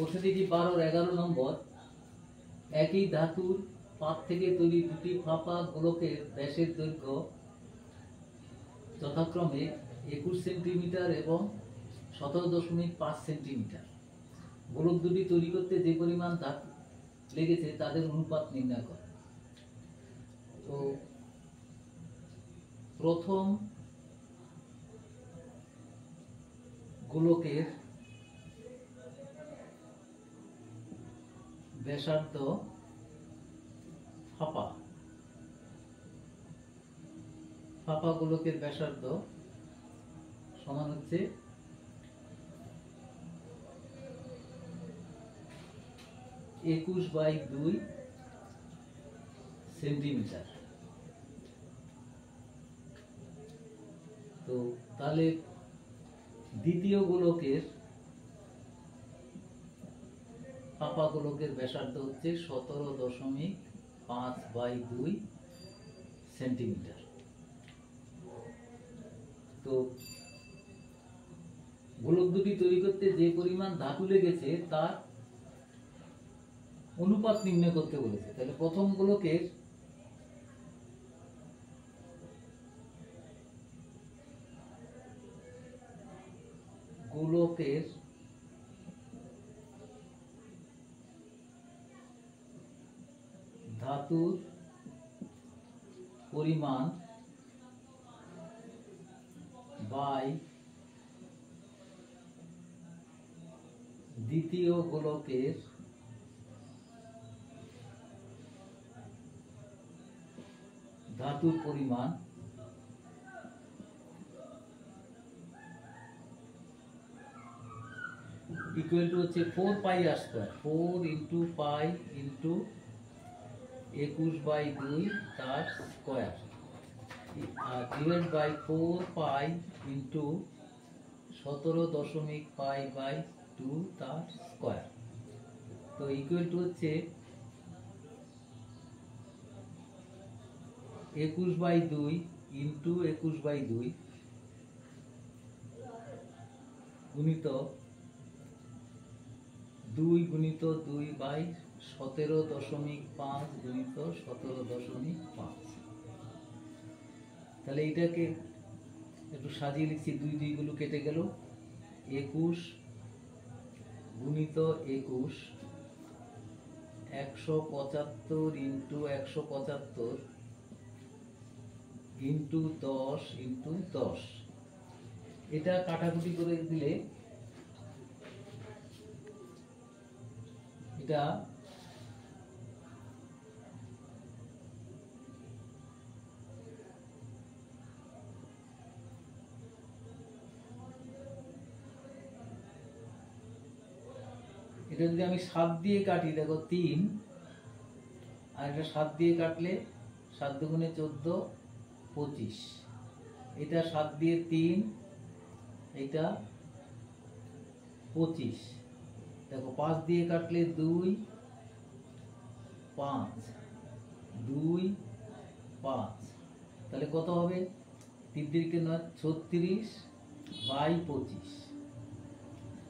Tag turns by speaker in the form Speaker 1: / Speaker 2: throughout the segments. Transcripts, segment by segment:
Speaker 1: প্রতিটি 12-11 নম্বর একই ধাতুর পাত থেকে তৈরি দুটি ফাঁপা গোলকের ব্যাসের দৈর্ঘ্য যথাক্রমে 21 সেন্টিমিটার এবং 17.5 সেন্টিমিটার। গোলক দুটি তৈরি করতে যে পরিমাণ ধাতু লেগেছে তাদের অনুপাত নির্ণয় করে। তো প্রথম গোলকের ব্যাসার্ধ ফাঁপা গোলকের ব্যাসার্ধ সমান হচ্ছে 21/2 সেন্টিমিটার। তো তাহলে দ্বিতীয় গোলকের ফাঁপা গোলকের ব্যাসার্ধ হচ্ছে 17.5/2 সেন্টিমিটার। তো গোলক দুটি তৈরি করতে যে পরিমাণ ধাতু লেগেছে তার অনুপাত নির্ণয় করতে বলেছে। তাহলে প্রথম গোলকের ধাতুর পরিমাণ বাই দ্বিতীয় গোলকের ধাতুর পরিমাণ ইকুয়াল টু হচ্ছে 4πr²। 4 × π × 21/2 তার স্কয়ার আর ডিভাইড বাই 4π × 17.5/2 তার স্কয়ার। তো ইকুয়াল টু হচ্ছে 21/2 × 21/2 গুণিত 2 × 2/17.5 গুণিত 17.5। তাহলে এটাকে একটু সাজিয়ে লিখছি, 2 গুলো কেটে গেল। 21 গুণিত 21 175 × 175 × 10 × 10। এটা কাটাকুটি করে দিলে এটা যদি আমি 7 দিয়ে কাটি, দেখো 3, আর এটা 7 দিয়ে কাটলে 7 দুগুণে 14, 25। এটা 7 দিয়ে 3, এটা 25। দেখো 5 দিয়ে কাটলে 2, 5, 2, 5। তাহলে কত হবে? 3 দিকে 9, 36/25।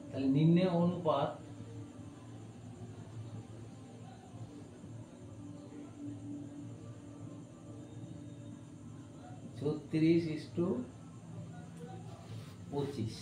Speaker 1: তাহলে নির্ণয় অনুপাত 36:25।